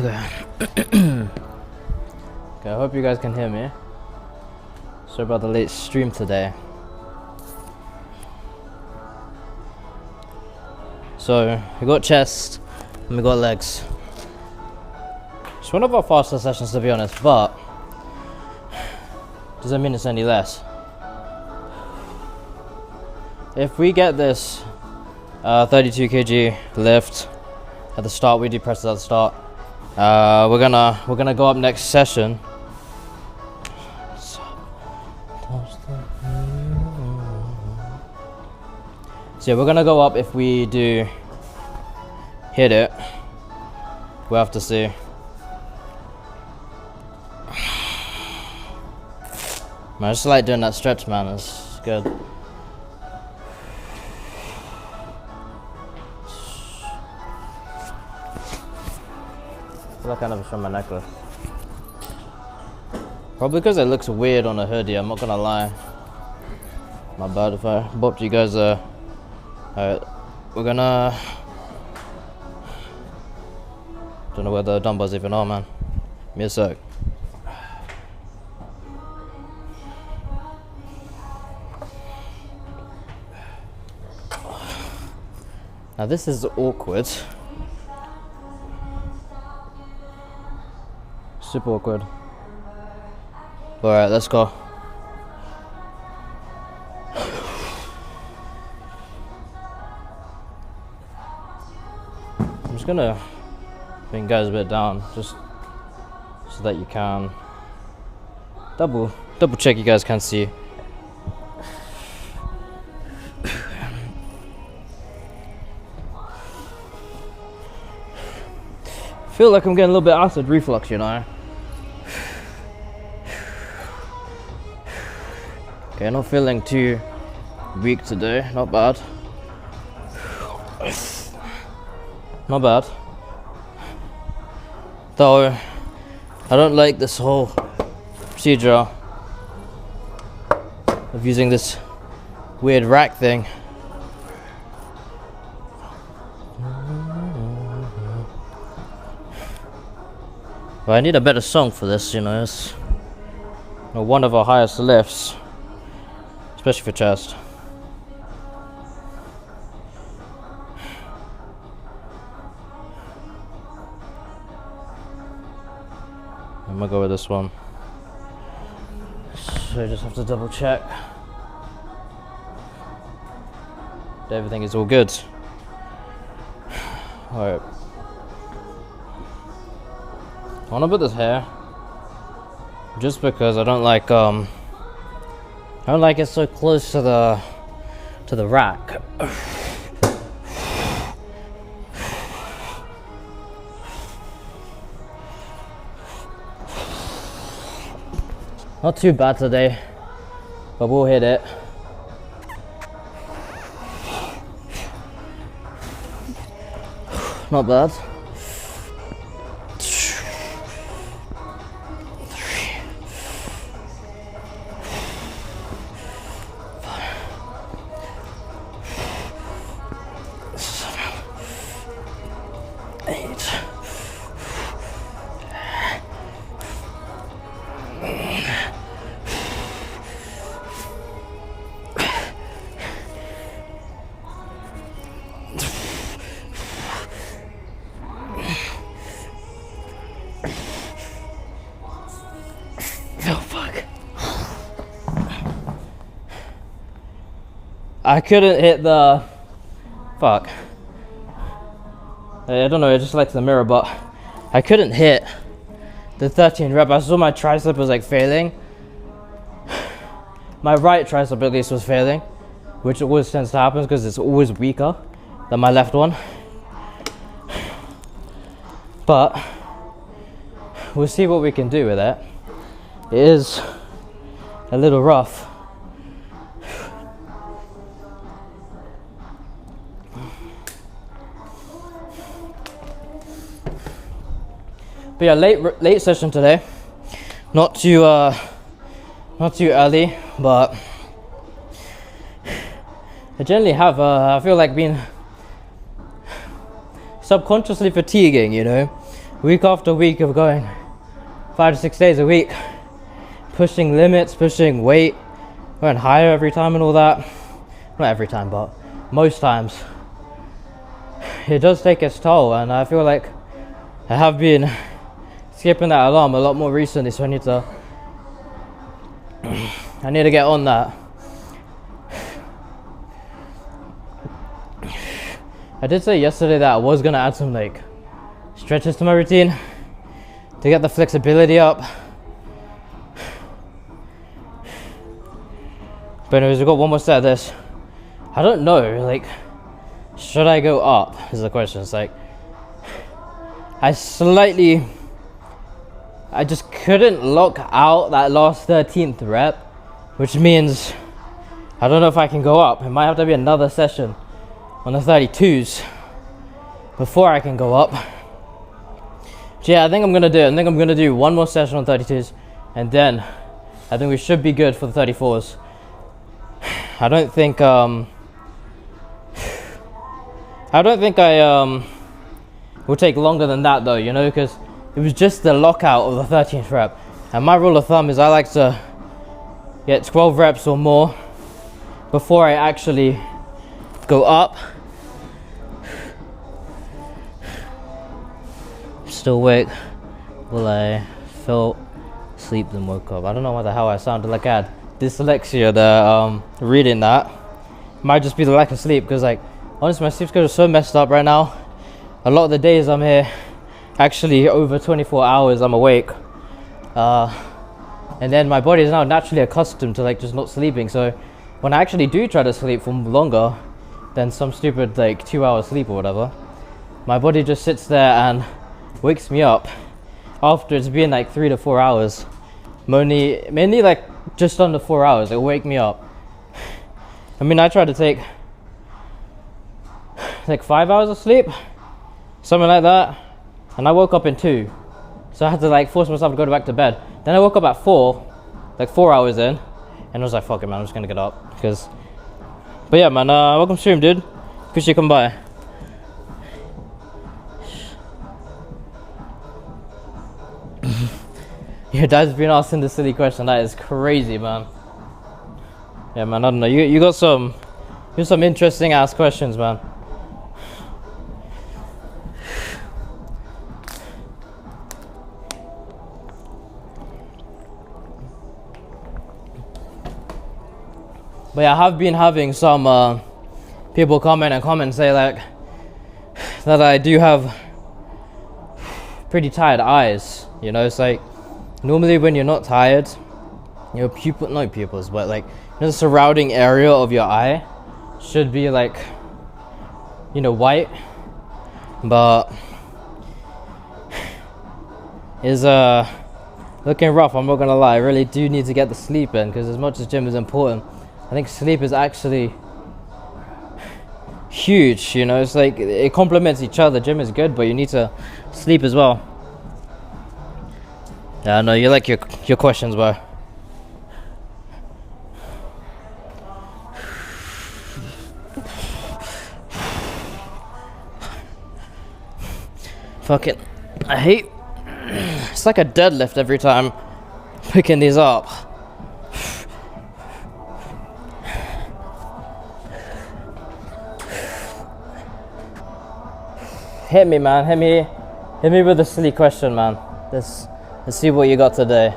Okay. Okay, I hope you guys can hear me. Sorry about the late stream today. So, we got chest and we got legs. It's one of our faster sessions, to be honest, but doesn't mean it's any less. If we get this 32 kg lift at the start, we do presses at the start. We're gonna go up next session. So yeah, we're gonna go up. If we do hit it, we'll have to see. Man, I just like doing that stretch, man. It's good. I feel like I never show my necklace. Probably because it looks weird on a hoodie, I'm not gonna lie. My bad if I bopped you guys. Alright, we're gonna... Don't know where the dumbbells even are, man. Give me a sec. Now this is awkward. Super awkward. Alright, let's go. I'm just gonna bring you guys a bit down, just so that you can double check you guys can see. Feel like I'm getting a little bit acid reflux, you know. Okay, not feeling too weak today, not bad. Not bad. Though, I don't like this whole procedure of using this weird rack thing. But I need a better song for this, you know. It's one of our highest lifts, especially for chest. I'm gonna go with this one. So I just have to double check that everything is all good. Alright. I wanna put this here just because I don't like it so close to the rack. Not too bad today, but we'll hit it. Not bad. I couldn't hit the... Fuck. I don't know, I just like the mirror, but I couldn't hit the 13 rep. I saw my tricep was like failing. My right tricep at least was failing, which always tends to happen because it's always weaker than my left one. But we'll see what we can do with it. It is a little rough. But yeah, late session today. Not too early, but I generally have I feel like being subconsciously fatiguing, you know. week after week of going 5 to 6 days a week, pushing limits, pushing weight, going higher every time and all that. Not every time, but most times. It does take its toll, and I feel like I have been skipping that alarm a lot more recently, so I need to get on that. I did say yesterday that I was gonna add some like stretches to my routine to get the flexibility up. But anyways, we've got one more set of this. I don't know, like, should I go up is the question. It's like, I just couldn't lock out that last 13th rep, which means I don't know if I can go up. It might have to be another session on the 32s before I can go up. So yeah, I think I'm gonna do one more session on 32s, and then I think we should be good for the 34s. I don't think I will take longer than that though, you know, because it was just the lockout of the 13th rep, and my rule of thumb is I like to get 12 reps or more before I actually go up. Still awake. Well, I fell asleep then woke up. I don't know what the hell I sounded like. I had dyslexia there reading that. Might just be the lack of sleep, because like honestly my sleep schedule is so messed up right now. A lot of the days I'm here, actually over 24 hours I'm awake, and then my body is now naturally accustomed to like just not sleeping, so when I actually do try to sleep for longer than some stupid like 2 hours sleep or whatever, my body just sits there and wakes me up after it's been like 3 to 4 hours. Mainly like just under 4 hours, it'll wake me up. I mean, I tried to take like 5 hours of sleep, something like that, and I woke up in 2. So I had to like force myself to go back to bed. Then I woke up at 4, like 4 hours in, and I was like, fuck it man, I'm just gonna get up. But yeah man, welcome to stream dude. Appreciate you coming by. Your dad's been asking this silly question. That is crazy, man. Yeah, man. I don't know. You got some interesting ass questions, man. But yeah, I have been having some people comment and say like that I do have pretty tired eyes. You know, it's like normally when you're not tired, your pupils, but like the surrounding area of your eye should be like, you know, white, but is looking rough. I'm not gonna lie. I really do need to get the sleep in, because as much as gym is important, I think sleep is actually huge. You know, it's like it complements each other. Gym is good, but you need to sleep as well. Yeah, I know you like your questions, bro. Fuck it. I hate. It's like a deadlift every time picking these up. Hit me, man. Hit me with a silly question, man. Let's see what you got today.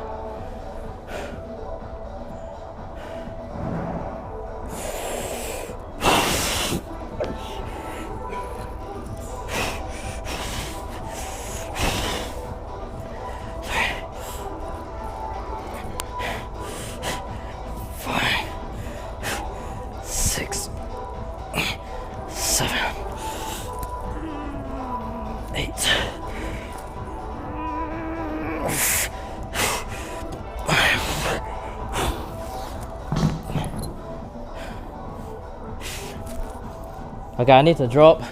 Okay, I need to drop.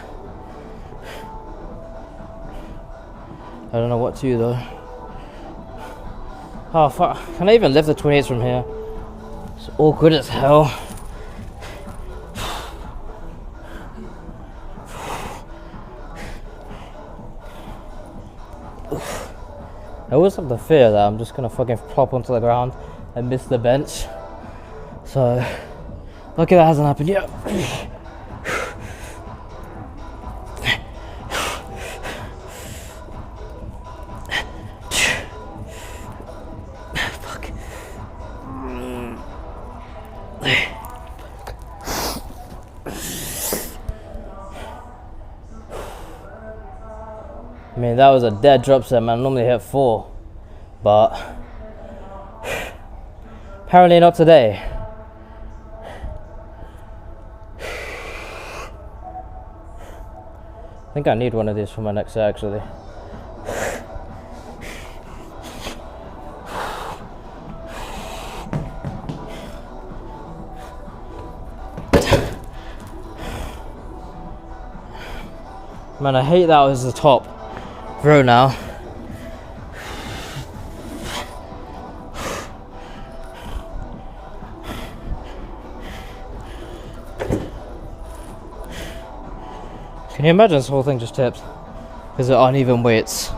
I don't know what to do though. Oh fuck, can I even lift the 28s from here? It's awkward as hell. I always have the fear that I'm just gonna fucking plop onto the ground and miss the bench. So, lucky that hasn't happened yet. Fuck. I mean, that was a dead drop set, man. I normally hit 4, but apparently not today. I think I need one of these for my next set, actually. Man, I hate that was the top row now. Can you imagine this whole thing just tipped because of uneven weights?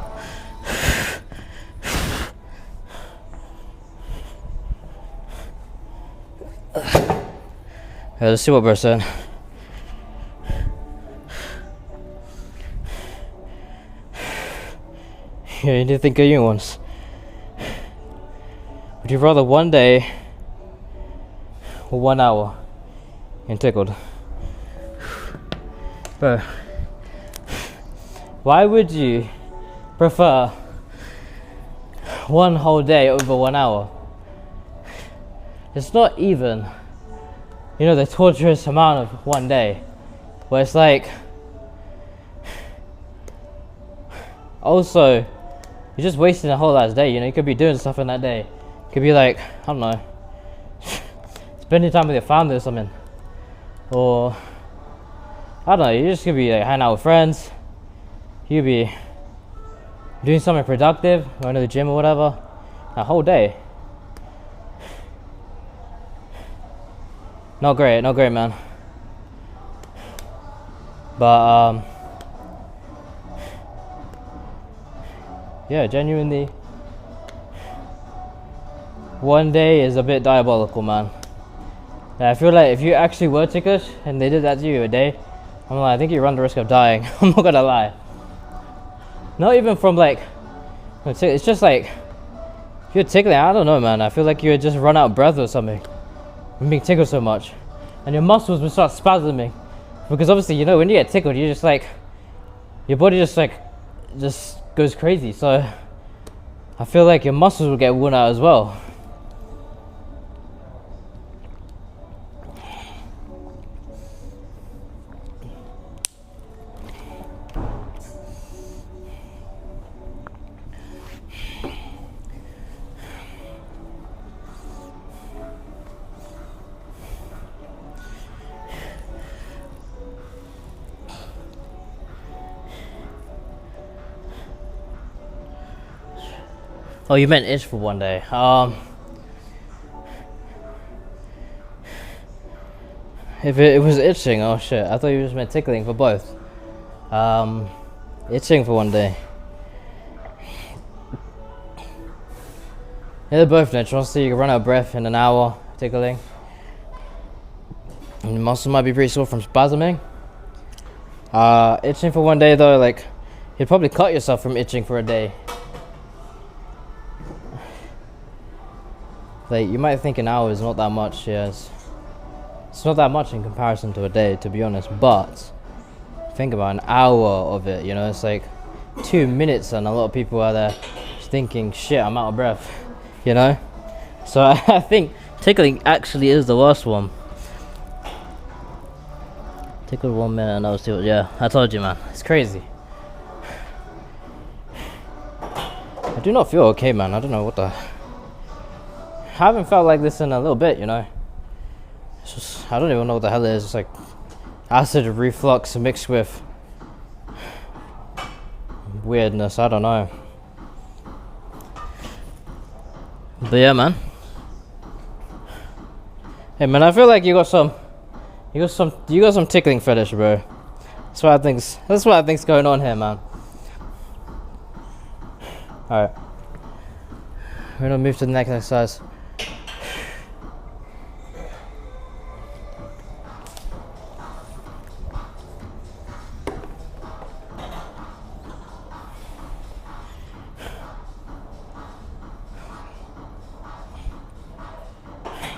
Yeah, let's see what we're saying. Yeah, you need to think of new ones. Would you rather 1 day or 1 hour in tickled? Bro, why would you prefer 1 whole day over 1 hour? It's not even, you know, the torturous amount of 1 day, where it's like, also, you're just wasting a whole ass day. You know, you could be doing stuff in that day. You could be like, I don't know, spending time with your family or something, or I don't know, you're just gonna be like hanging out with friends. You could be doing something productive, going to the gym or whatever, a whole day. Not great, man. But yeah, genuinely, 1 day is a bit diabolical, man. Yeah, I feel like if you actually were ticklish and they did that to you a day, I'm like, I think you run the risk of dying. I'm not gonna lie. Not even from like, it's just like, if you're tickling, I don't know, man. I feel like you would just run out of breath or something from being tickled so much, and your muscles would start spasming, because obviously, you know, when you get tickled, you just like, your body just goes crazy. So I feel like your muscles will get worn out as well. Oh, you meant itch for 1 day. If it was itching, oh shit, I thought you just meant tickling for both. Itching for 1 day. Yeah, they're both natural, so you can run out of breath in an hour tickling. And your muscles might be pretty sore from spasming. Itching for 1 day though, like, you'd probably cut yourself from itching for a day. Like, you might think an hour is not that much, yes. It's not that much in comparison to a day, to be honest, but think about an hour of it, you know, it's like 2 minutes, and a lot of people are there thinking, shit, I'm out of breath, you know? So I think tickling actually is the worst one. Tickled 1 minute and I was still, yeah, I told you, man, it's crazy. I do not feel okay, man. I don't know what the... I haven't felt like this in a little bit, you know. It's just, I don't even know what the hell it is. It's like acid reflux mixed with weirdness. I don't know. But yeah, man. Hey, man, I feel like you got some tickling fetish, bro. That's what I think's going on here, man. All right. We're gonna move to the next exercise.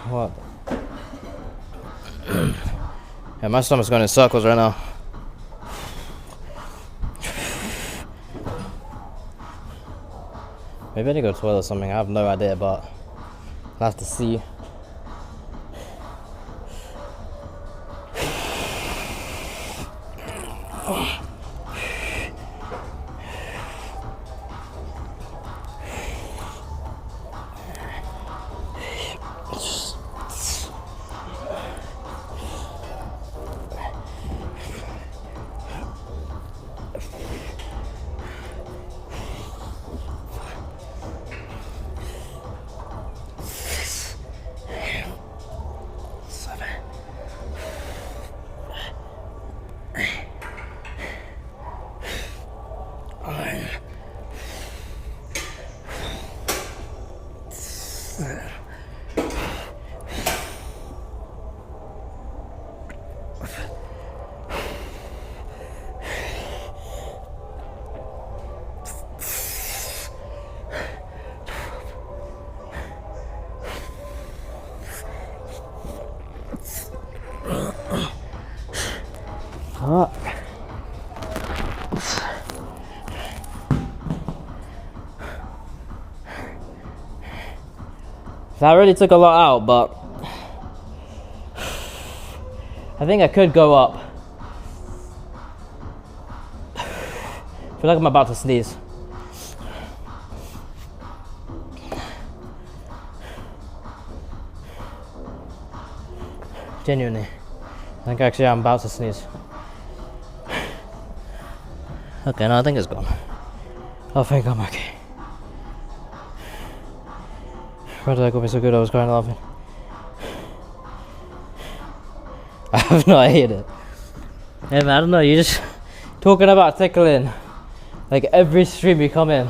What? Yeah, my stomach's going in circles right now. Maybe I need to go to the toilet or something. I have no idea, but I'll have to see. Fuck. That really took a lot out, but I think I could go up. I feel like I'm about to sneeze. Genuinely. I think actually I'm about to sneeze. Okay, no, I think it's gone. I think I'm okay. Why did that got me so good? I was crying laughing. I have no idea. Yeah, man, I don't know. You're just talking about tickling. Like every stream you come in,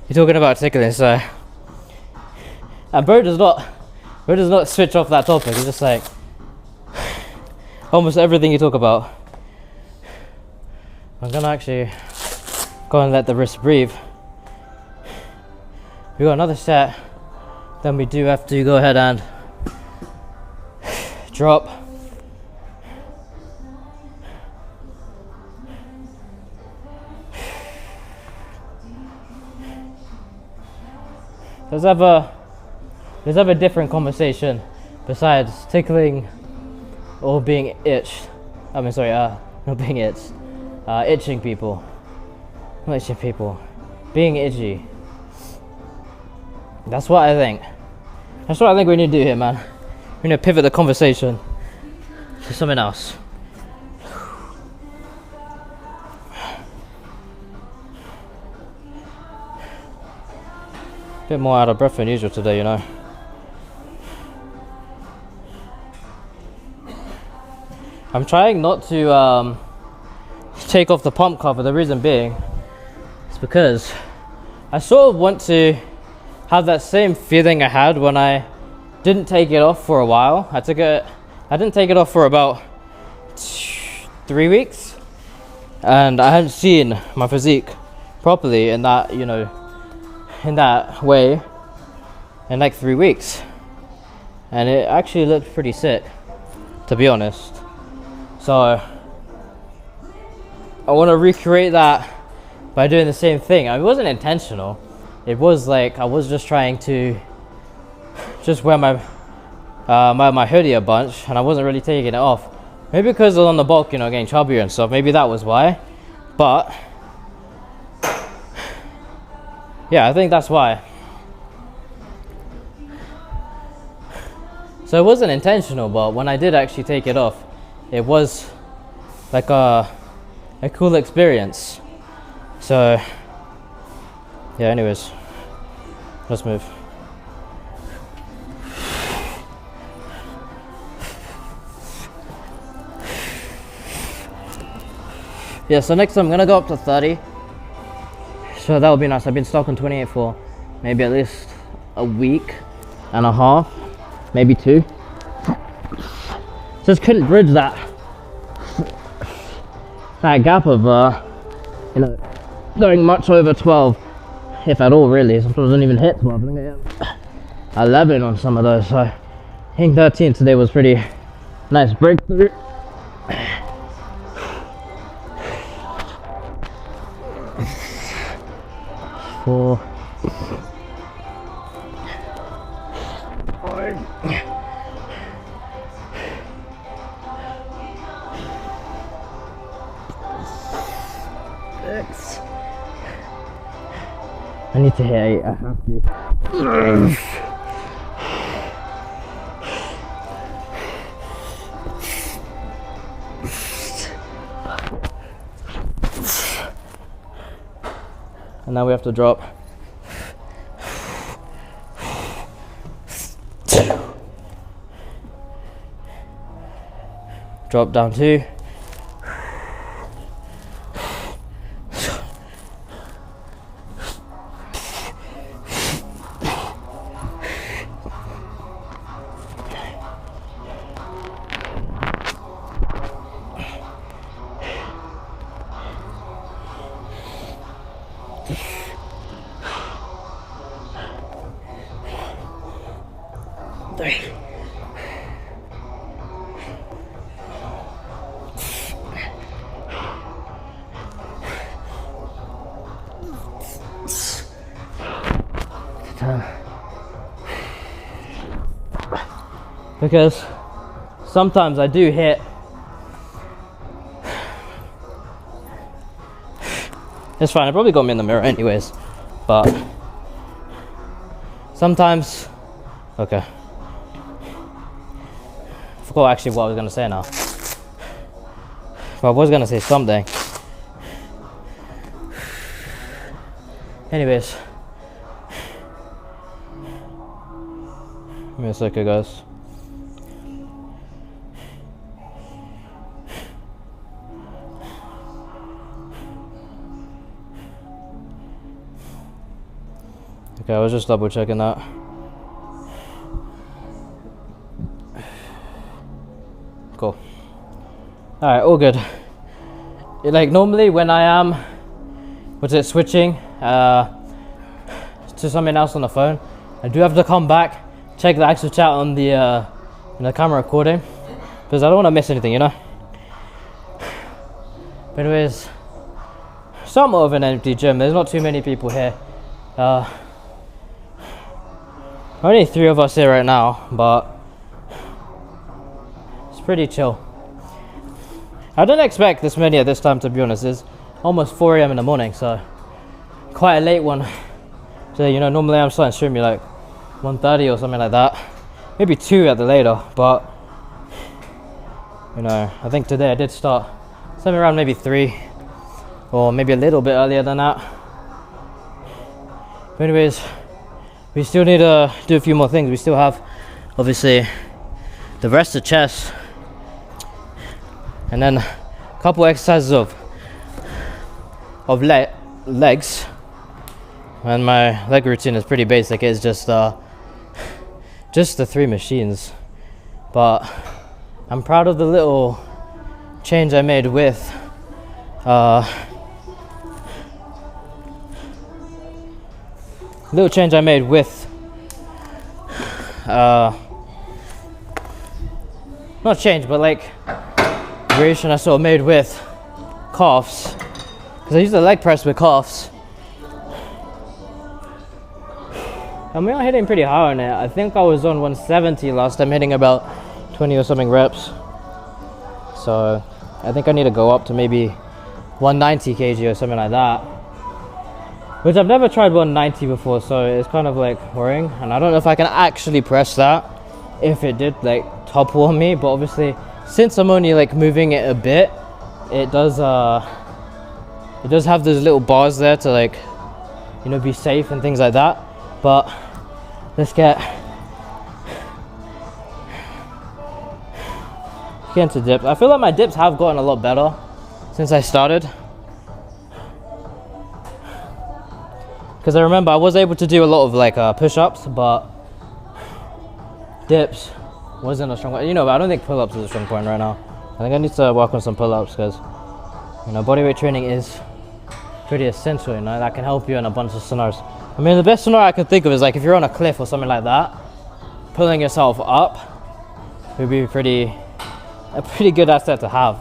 you're talking about tickling. So, and bro does not switch off that topic. He's just like almost everything you talk about. I'm gonna actually go and let the wrist breathe. We got another set. Then we do have to go ahead and drop. Let's have a different conversation besides tickling or being itched. I mean, sorry, not being itched. Itching people. Not itching people. Being itchy. That's what I think. That's what I think we need to do here, man. We need to pivot the conversation to something else. A bit more out of breath than usual today, you know. I'm trying not to take off the pump cover. The reason being is because I sort of want to have that same feeling I had when I didn't take it off for a while. I didn't take it off for about 3 weeks, and I hadn't seen my physique properly in that, you know, in that way in like 3 weeks, and it actually looked pretty sick, to be honest. So I want to recreate that by doing the same thing. It wasn't intentional. It was like I was just trying to just wear my my hoodie a bunch, and I wasn't really taking it off. Maybe because I was on the bulk, you know, getting chubbier and stuff. Maybe that was why. But yeah, I think that's why. So it wasn't intentional, but when I did actually take it off, it was like a cool experience. So yeah, anyways, let's move. Yeah, so next time I'm gonna go up to 30. So that would be nice. I've been stuck on 28 for maybe at least a week and a half, maybe 2. Just couldn't bridge that gap of you know, going much over 12, if at all really. Sometimes I don't even hit 12. I think I hit 11 on some of those. So hitting 13 today was pretty nice breakthrough. Four. Six. I need to hit 8. I have to. And now we have to drop. Drop down 2. Because sometimes I do hit. It's fine, I probably got me in the mirror anyways, but sometimes, okay. I forgot actually what I was gonna say now. But I was gonna say something. Anyways. Give me a second, guys. Okay, I was just double checking that. Cool. Alright, all good. Like normally when I am, switching to something else on the phone, I do have to come back, check the actual chat on the camera recording, because I don't want to miss anything, you know? But anyways, somewhat of an empty gym. There's not too many people here. Only 3 of us here right now, but it's pretty chill. I didn't expect this many at this time, to be honest. It's almost 4 a.m. in the morning, so quite a late one. So you know, normally I'm starting streaming like 1:30 or something like that, maybe 2 at the later. But you know, I think today I did start something around maybe 3, or maybe a little bit earlier than that. But anyways, we still need to do a few more things. We still have, obviously, the rest of chest, and then a couple exercises of legs. And my leg routine is pretty basic. It's just the 3 machines. But I'm proud of the little change I made with not change, but like variation I sort of made with calves, because I use the leg press with calves, and we are hitting pretty high on it. I think I was on 170 last time, hitting about 20 or something reps. So I think I need to go up to maybe 190 kg or something like that, which I've never tried 190 before, so it's kind of like worrying. And I don't know if I can actually press that if it did like topple on me. But obviously, since I'm only like moving it a bit, it does have those little bars there to, like, you know, be safe and things like that. But let's get into dips. I feel like my dips have gotten a lot better since I started. because I remember I was able to do a lot of like push-ups, but dips wasn't a strong point. You know, but I don't think pull-ups is a strong point right now. I think I need to work on some pull-ups because, you know, bodyweight training is pretty essential, you know, that can help you in a bunch of scenarios. I mean, the best scenario I could think of is like if you're on a cliff or something like that, pulling yourself up would be a pretty good asset to have.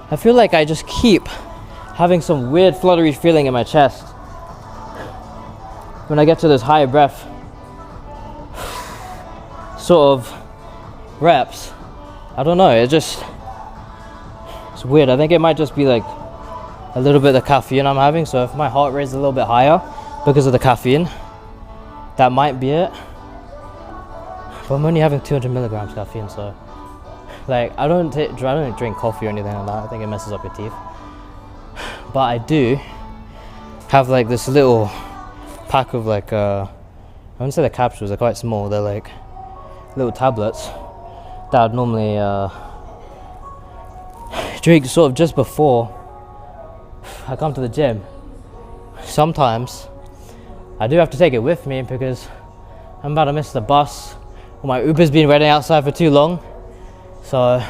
I feel like I just keep having some weird fluttery feeling in my chest when I get to this high breath sort of reps. I don't know, it's weird. I think it might just be like a little bit of the caffeine I'm having, so if my heart rate is a little bit higher because of the caffeine, that might be it. But I'm only having 200 milligrams caffeine, so like I don't drink coffee or anything like that. I think it messes up your teeth. But I do have like this little pack of like I wouldn't say they're capsules, they're quite small. They're like little tablets that I'd normally drink sort of just before I come to the gym. Sometimes I do have to take it with me because I'm about to miss the bus, or my Uber's been waiting outside for too long. So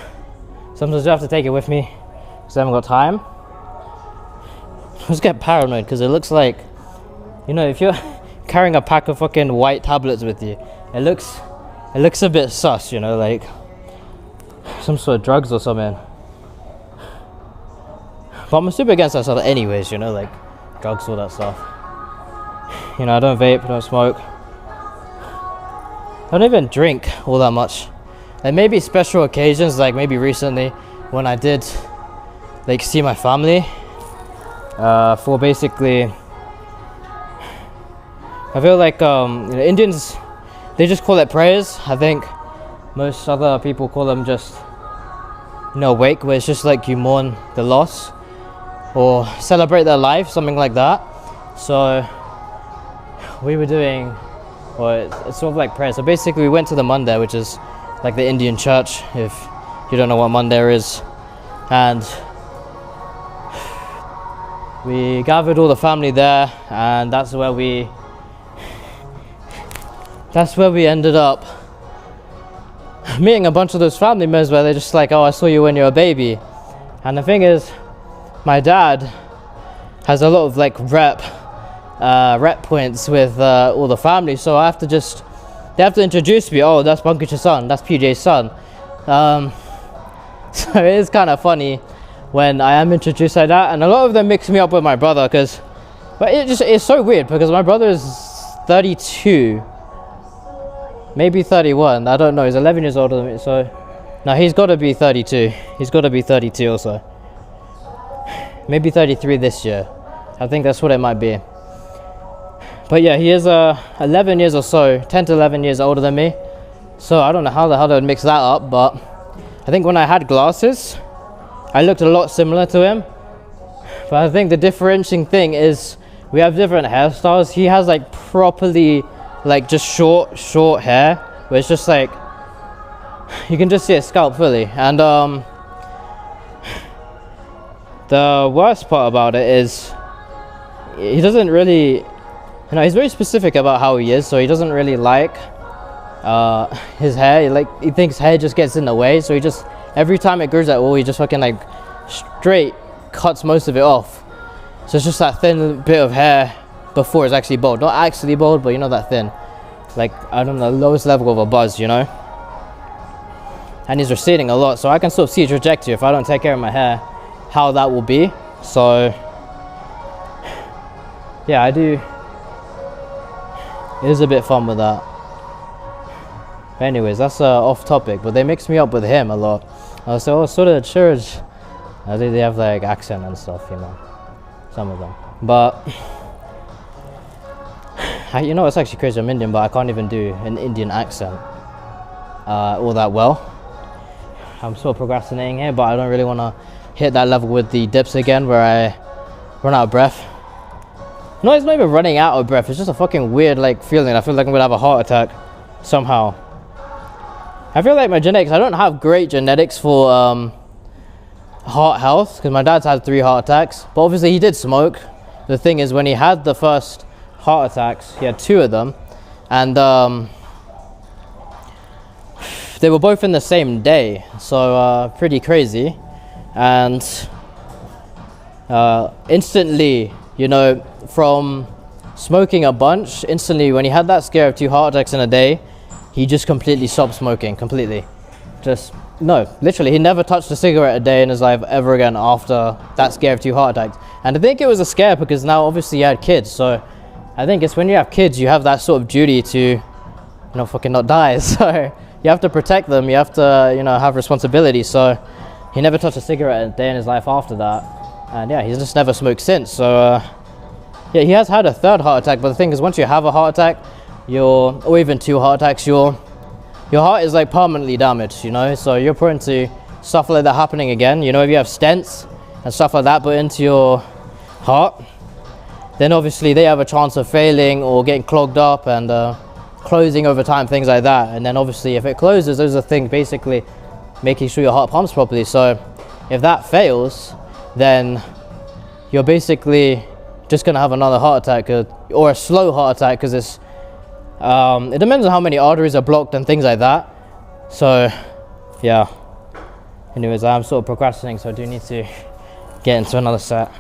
sometimes I do have to take it with me because I haven't got time. I just get paranoid because it looks like, you know, if you're carrying a pack of fucking white tablets with you, it looks a bit sus, you know, like some sort of drugs or something. But I'm super against that stuff anyways, you know, like drugs, all that stuff. You know, I don't vape, I don't smoke. I don't even drink all that much. Like maybe special occasions, like maybe recently when I did like see my family for basically, I feel like you know, Indians, they just call it prayers. I think most other people call them just, you know, wake, where it's just like you mourn the loss or celebrate their life, something like that. So we were doing, or it's sort of like prayer. So basically we went to the mandir, which is like the Indian church, if you don't know what mandir is, and we gathered all the family there, and that's where we ended up meeting a bunch of those family members where they're just like, oh, I saw you when you were a baby. And the thing is, my dad has a lot of like rep points with all the family, so they have to introduce me. Oh, that's Pankaj's son, that's PJ's son. So it is kind of funny when I am introduced like that, and a lot of them mix me up with my brother but it's so weird because my brother is 32, maybe 31, I don't know, he's 11 years older than me, so no, he's got to be 32, he's got to be 32 also, maybe 33 this year, I think that's what it might be. But yeah, he is 11 years or so, 10 to 11 years older than me. So I don't know how the hell they would mix that up, but I think when I had glasses, I looked a lot similar to him. But I think the differentiating thing is we have different hairstyles. He has like properly, like just short hair, where it's just like, you can just see his scalp fully. And the worst part about it is he doesn't really, you know, he's very specific about how he is, so he doesn't really like his hair. He thinks hair just gets in the way, so he just, every time it grows at all, he just fucking like straight cuts most of it off. So it's just that thin bit of hair before it's actually bald. Not actually bald, but you know, that thin. Like, I don't know, the lowest level of a buzz, you know? And he's receding a lot, so I can sort of see a trajectory if I don't take care of my hair, how that will be. So yeah, I do. It is a bit fun with that. But anyways, that's off topic, but they mix me up with him a lot. So sort of the church, they have like accent and stuff, you know, some of them. But You know, it's actually crazy. I'm Indian, but I can't even do an Indian accent all that well. I'm still procrastinating here, but I don't really want to hit that level with the dips again where I run out of breath. No, it's not even running out of breath. It's just a fucking weird like feeling. I feel like I'm gonna have a heart attack somehow. I feel like my genetics, I don't have great genetics for heart health, because my dad's had 3 heart attacks, but obviously he did smoke. The thing is, when he had the first heart attacks, he had 2 of them, and they were both in the same day, so pretty crazy. And instantly, you know, from smoking a bunch, instantly when he had that scare of 2 heart attacks in a day, he just completely stopped smoking, completely. Just, no, literally, he never touched a cigarette a day in his life ever again after that scare of 2 heart attacks. And I think it was a scare because now obviously he had kids, so I think it's when you have kids, you have that sort of duty to, you know, fucking not die. So you have to protect them, you have to, you know, have responsibility. So he never touched a cigarette a day in his life after that. And yeah, he's just never smoked since. So yeah, he has had a 3rd heart attack, but the thing is, once you have a heart attack, or even 2 heart attacks, your heart is like permanently damaged, you know, so you're prone to stuff like that happening again. You know, if you have stents and stuff like that put into your heart, then obviously they have a chance of failing or getting clogged up and closing over time, things like that. And then obviously if it closes, there's a thing basically making sure your heart pumps properly. So if that fails, then you're basically just gonna have another heart attack, or a slow heart attack, because it's it depends on how many arteries are blocked and things like that. So yeah, anyways, I'm sort of procrastinating, so I do need to get into another set,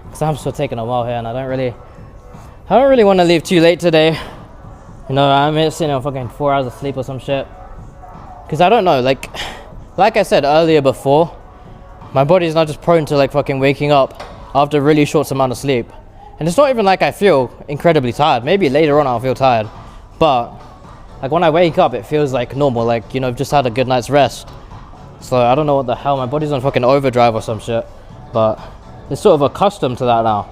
because I'm still taking a while here, and I don't really want to leave too late today. You know, I'm missing on fucking 4 hours of sleep or some shit, because I don't know, like I said earlier before, my body's not just prone to like fucking waking up after a really short amount of sleep. And it's not even like I feel incredibly tired. Maybe later on I'll feel tired, but like when I wake up, it feels like normal, like, you know, I've just had a good night's rest. So I don't know what the hell, my body's on fucking overdrive or some shit, but it's sort of accustomed to that now.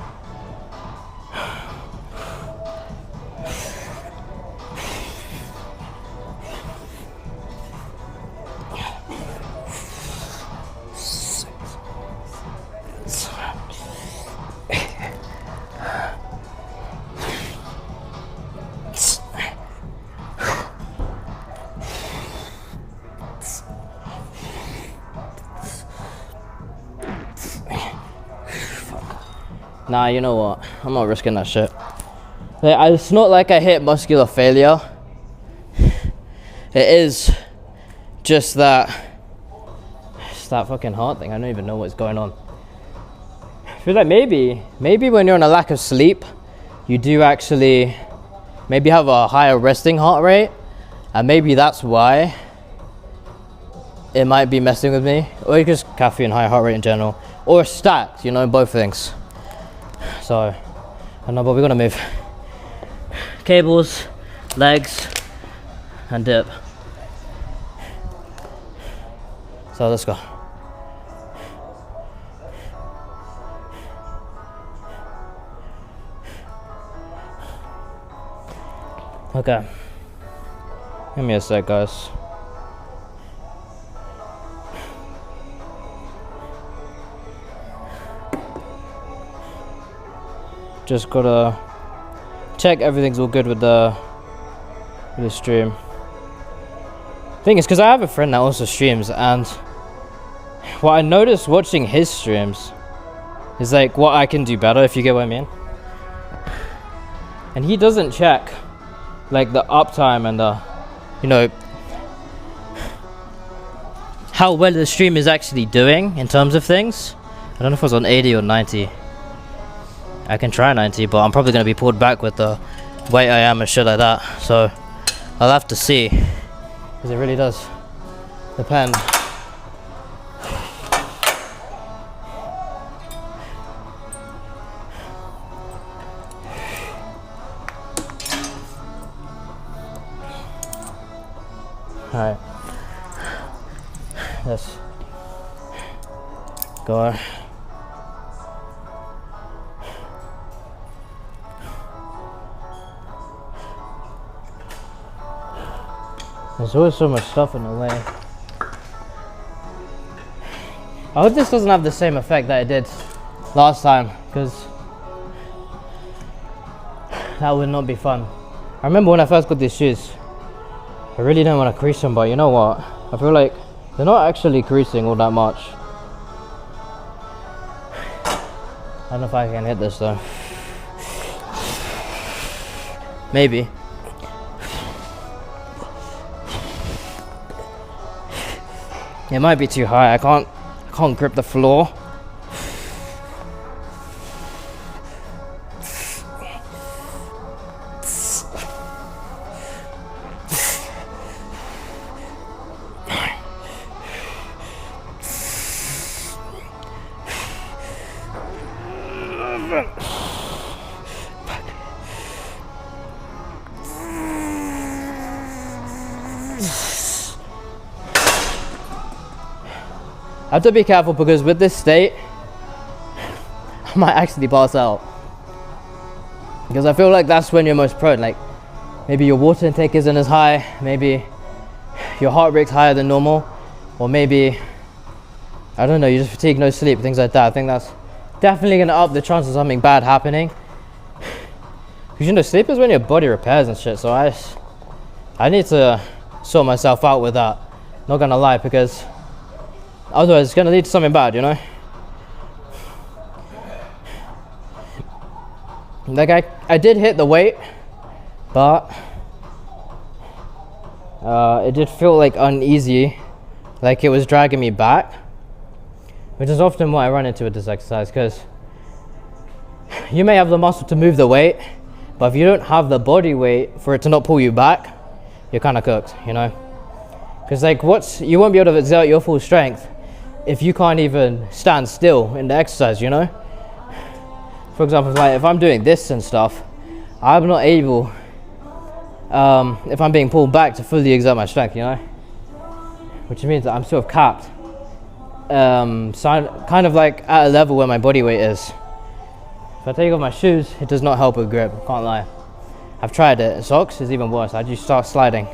Nah, you know what? I'm not risking that shit. Like, it's not like I hit muscular failure. It is just that, it's that fucking heart thing. I don't even know what's going on. I feel like maybe when you're on a lack of sleep, you do actually maybe have a higher resting heart rate, and maybe that's why it might be messing with me, or just caffeine, high heart rate in general, or stacked, you know, both things. So I don't know, but we're gonna move. Cables, legs, and dip. So let's go. Okay, give me a sec, guys. Just gotta check everything's all good with the stream. Thing is, because I have a friend that also streams, and what I noticed watching his streams is like what I can do better, if you get what I mean. And he doesn't check like the uptime and the, you know, how well the stream is actually doing in terms of things. I don't know if it was on 80 or 90. I can try 90, but I'm probably going to be pulled back with the weight I am and shit like that. So I'll have to see, because it really does depend. Alright, let's go. There's always so much stuff in the way. I hope this doesn't have the same effect that it did last time, because that would not be fun. I remember when I first got these shoes, I really didn't want to crease them, but you know what? I feel like they're not actually creasing all that much. I don't know if I can hit this though. Maybe. It might be too high. I can't grip the floor. I have to be careful because with this state, I might actually pass out. Because I feel like that's when you're most prone. Like maybe your water intake isn't as high, maybe your heart rate's higher than normal, or maybe, I don't know, you just fatigue, no sleep, things like that. I think that's definitely gonna up the chances of something bad happening. Because you know, sleep is when your body repairs and shit, so I need to sort myself out with that. Not gonna lie, because otherwise it's gonna lead to something bad, you know? Like I did hit the weight, but it did feel like uneasy, like it was dragging me back, which is often what I run into with this exercise, because you may have the muscle to move the weight, but if you don't have the body weight for it to not pull you back, you're kind of cooked, you know? Because like you won't be able to exert your full strength if you can't even stand still in the exercise, you know? For example, like if I'm doing this and stuff, I'm not able, if I'm being pulled back, to fully exert my strength, you know? Which means that I'm sort of capped, so kind of like at a level where my body weight is. If I take off my shoes, it does not help with grip, can't lie. I've tried it. Socks is even worse. I just start sliding.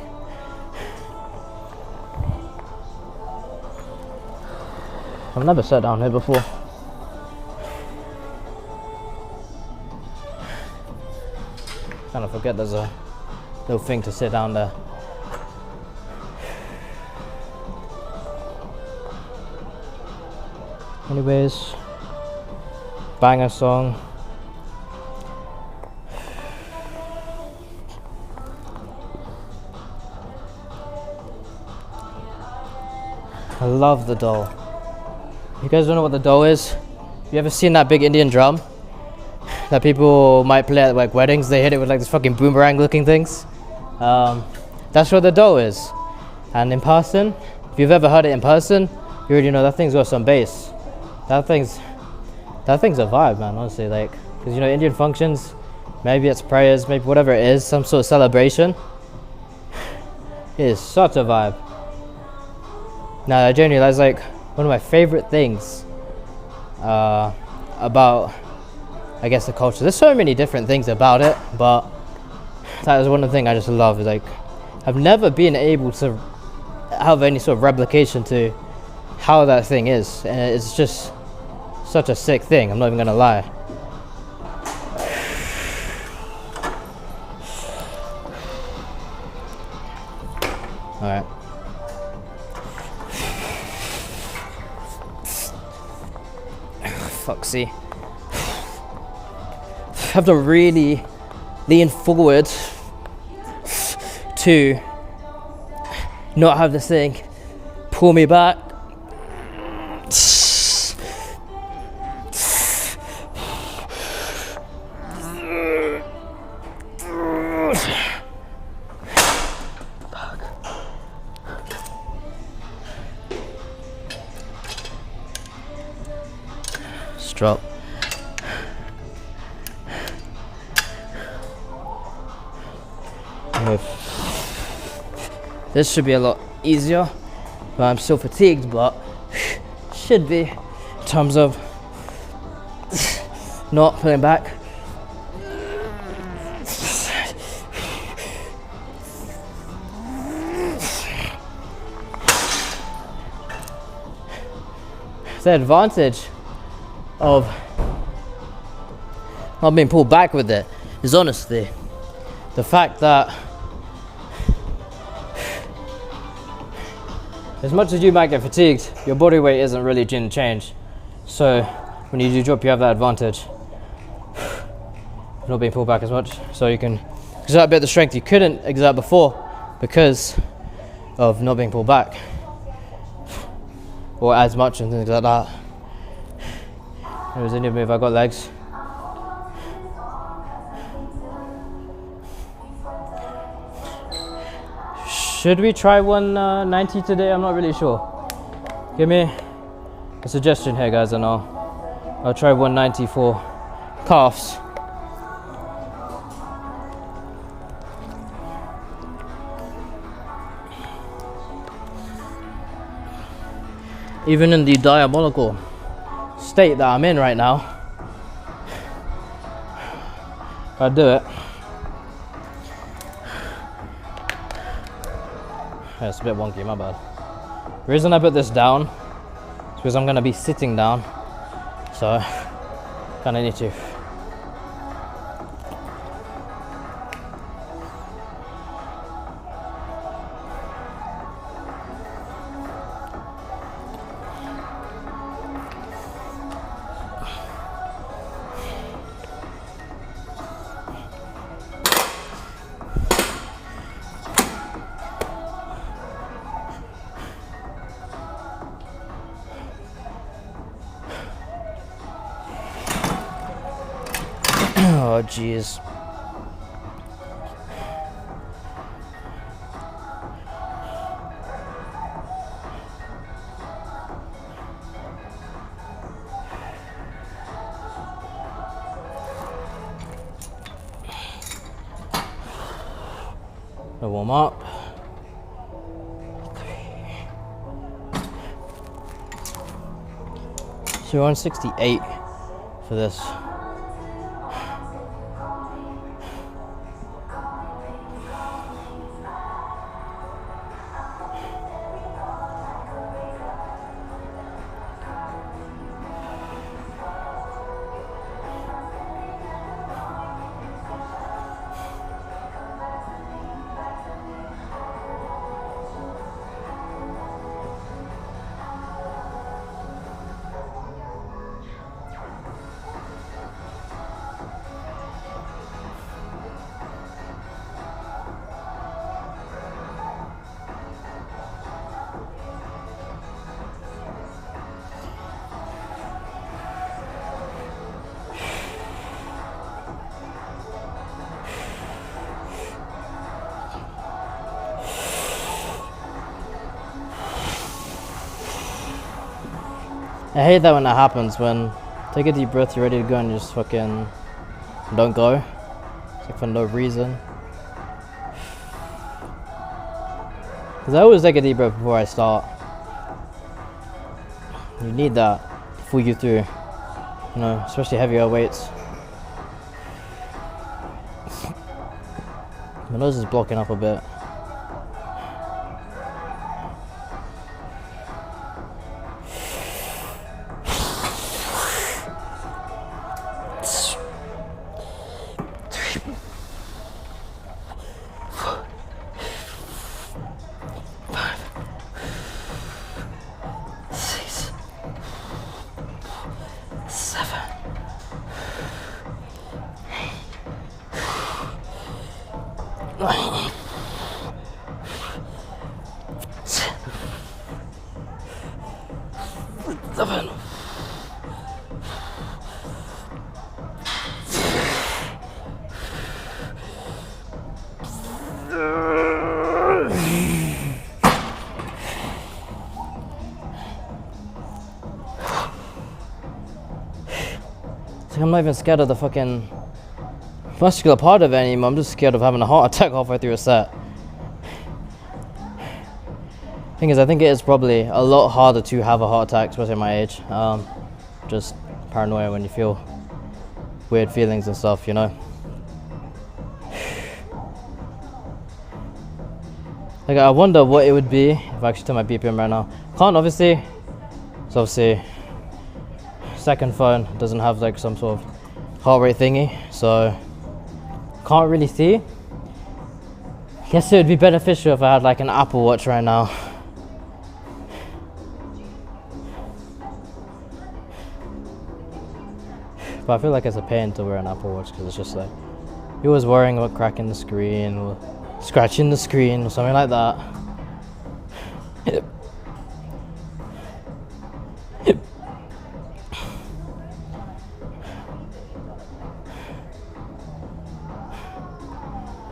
I've never sat down here before. Kind of forget there's a little thing to sit down there. Anyways, banger song. I love the doll. You guys don't know what the doll is? You ever seen that big Indian drum that people might play at like weddings? They hit it with like this fucking boomerang looking things. That's what the doll is. And in person, if you've ever heard it in person, you already know that thing's got some bass. That thing's a vibe, man, honestly. Like, because you know, Indian functions, maybe it's prayers, maybe whatever it is, some sort of celebration, it is such a vibe. Now I genuinely, that's like one of my favorite things about, I guess, the culture. There's so many different things about it, but that is one of the things I just love. Is like, I've never been able to have any sort of replication to how that thing is, and it's just such a sick thing. I'm not even gonna lie. All right. Fuck, see. I have to really lean forward to not have this thing pull me back. Drop. This should be a lot easier, but I'm still fatigued, but should be in terms of not pulling back. the advantage of not being pulled back with it is honestly the fact that as much as you might get fatigued, your body weight isn't really going to change. So when you do drop, you have that advantage of not being pulled back as much. So you can exert a bit of the strength you couldn't exert before because of not being pulled back or as much and things like that. It was a new move. I got legs. Should we try 190 today? I'm not really sure. Give me a suggestion here, guys, and I'll try 190 for calves. Even in the diabolical state that I'm in right now, if I do it, yeah, it's a bit wonky, my bad. The reason I put this down is because I'm going to be sitting down, so kind of need to. Oh jeez. A warm up. 168 for this. I hate that when that happens, when take a deep breath, you're ready to go and you just fucking don't go. It's like for no reason. Because I always take a deep breath before I start. You need that to pull you through, you know, especially heavier weights. My nose is blocking up a bit. I'm not even scared of the fucking muscular part of it anymore. I'm just scared of having a heart attack halfway through a set. Thing is, I think it is probably a lot harder to have a heart attack, especially at my age. Just paranoia when you feel weird feelings and stuff, you know. Like, I wonder what it would be if I actually turn my BPM right now. Can't obviously. It's obviously second phone doesn't have like some sort of heart rate thingy, so can't really see. Guess it would be beneficial if I had like an Apple Watch right now. But I feel like it's a pain to wear an Apple Watch because it's just like you're always worrying about cracking the screen or scratching the screen or something like that.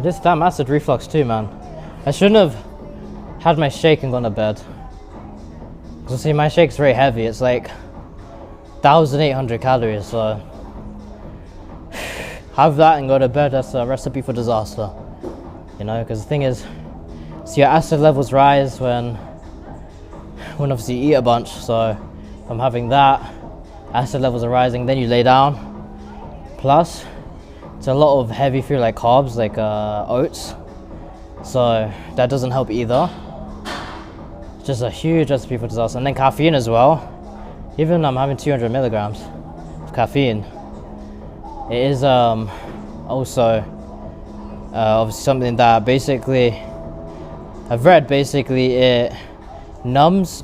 This damn acid reflux too, man. I shouldn't have had my shake and gone to bed. Because see, my shake's very heavy. It's like 1,800 calories, so have that and go to bed. That's a recipe for disaster. You know, because the thing is, so your acid levels rise when obviously you eat a bunch. So I'm having that, acid levels are rising, then you lay down. Plus, it's a lot of heavy food like carbs, like oats. So that doesn't help either. It's just a huge recipe for disaster. And then caffeine as well. Even I'm having 200 milligrams of caffeine. It is also obviously something that basically I've read basically it relaxes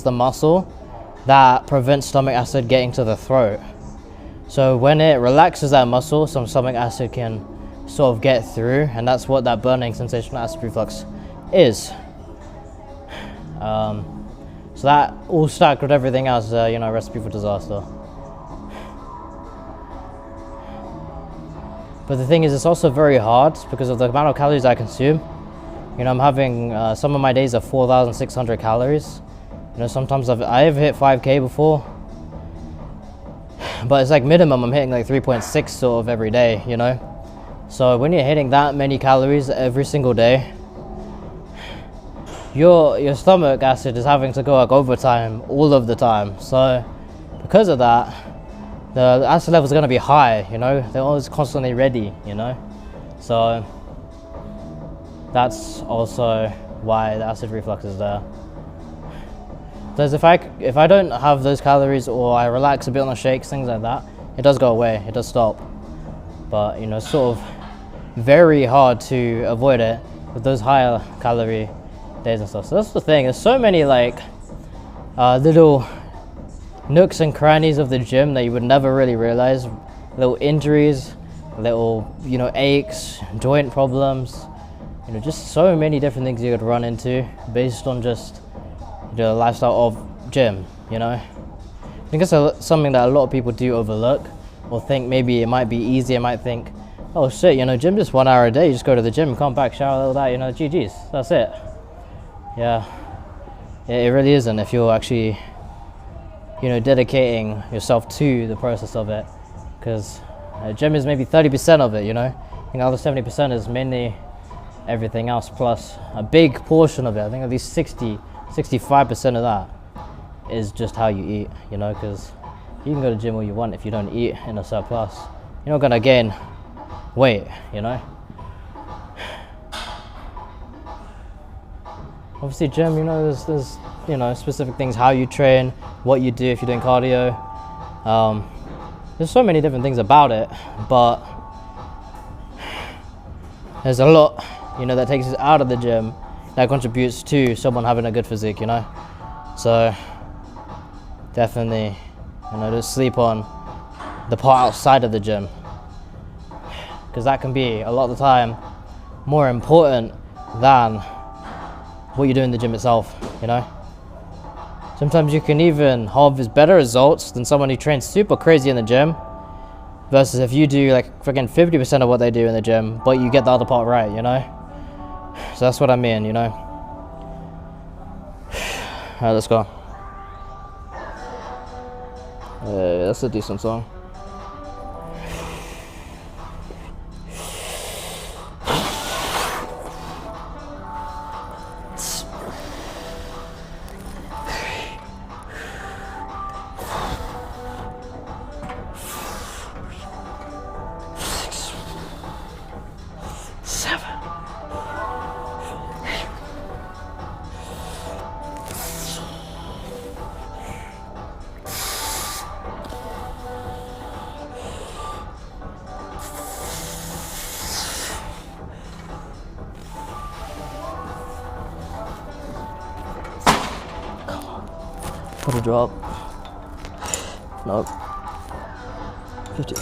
the muscle that prevents stomach acid getting to the throat. So when it relaxes that muscle, some stomach acid can sort of get through, and that's what that burning sensation acid reflux is. So that all stacked with everything else, you know, recipe for disaster. But the thing is, it's also very hard because of the amount of calories I consume. You know, I'm having some of my days are 4,600 calories. You know, sometimes I've hit 5K before, but it's like minimum I'm hitting like 3.6 sort of every day, you know. So when you're hitting that many calories every single day, your stomach acid is having to go like overtime all of the time. So because of that, the acid level is going to be high, you know. They're always constantly ready, you know. So that's also why the acid reflux is there. Because if I don't have those calories or I relax a bit on the shakes, things like that, it does go away, it does stop. But you know, it's sort of very hard to avoid it with those higher calorie days and stuff. So that's the thing, there's so many like little nooks and crannies of the gym that you would never really realize. Little injuries, little, you know, aches, joint problems, you know, just so many different things you could run into based on just the lifestyle of gym, you know. I think it's something that a lot of people do overlook or think maybe it might be easy. I might think, oh shit, you know, gym just 1 hour a day, you just go to the gym, come back, shower, all that, you know, GG's, that's it. Yeah, it really isn't if you're actually, you know, dedicating yourself to the process of it, because gym is maybe 30% of it, you know. I think the other 70% is mainly everything else, plus a big portion of it, I think at least 65% of that is just how you eat, you know, because you can go to the gym all you want. If you don't eat in a surplus, you're not gonna gain weight, you know. Obviously gym, you know, there's you know, specific things, how you train, what you do if you're doing cardio. There's so many different things about it, but there's a lot, you know, that takes us out of the gym that contributes to someone having a good physique, you know. So definitely, you know, just sleep on the part outside of the gym, because that can be a lot of the time more important than what you do in the gym itself, you know. Sometimes you can even have better results than someone who trains super crazy in the gym, versus if you do like freaking 50% of what they do in the gym, but you get the other part right, you know. So that's what I mean, you know. Alright, let's go. That's a decent song. Put a drop. Nope. 50.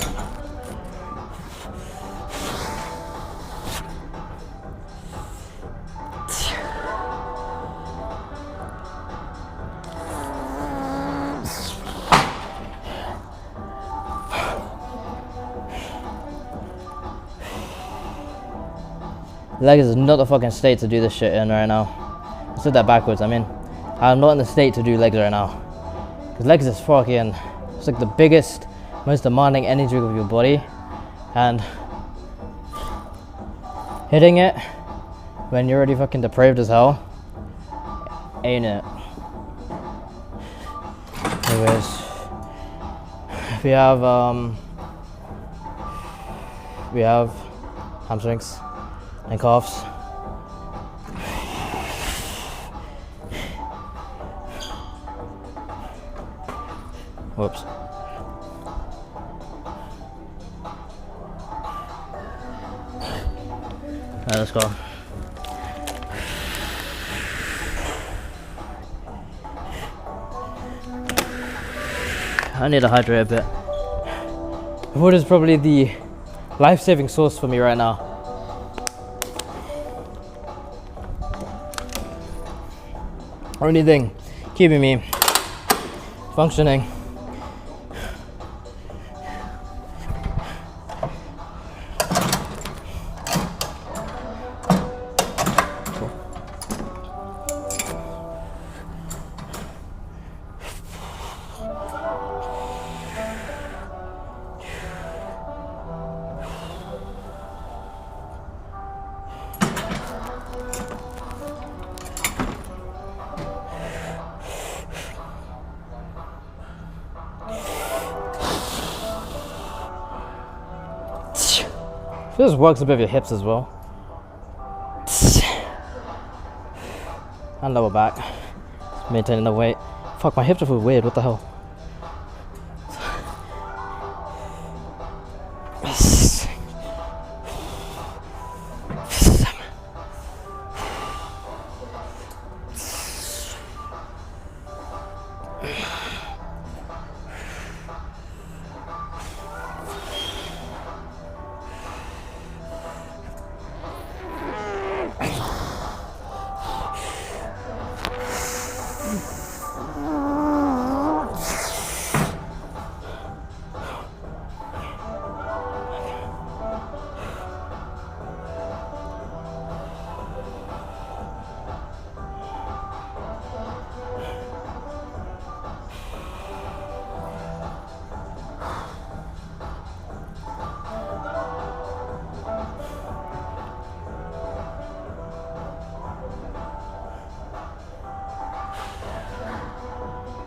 Legs is not the fucking state to do this shit in right now. I said that backwards. I mean, I'm not in the state to do legs right now. Because legs is fucking, it's like the biggest, most demanding energy of your body. And hitting it when you're already fucking depraved as hell, ain't it? Anyways, we have hamstrings and calves. Whoops. Alright, let's go. I need to hydrate a bit. Water is probably the life-saving source for me right now. Only thing keeping me functioning. This works a bit of your hips as well. And lower back. Maintaining the weight. Fuck, my hips feel weird, what the hell?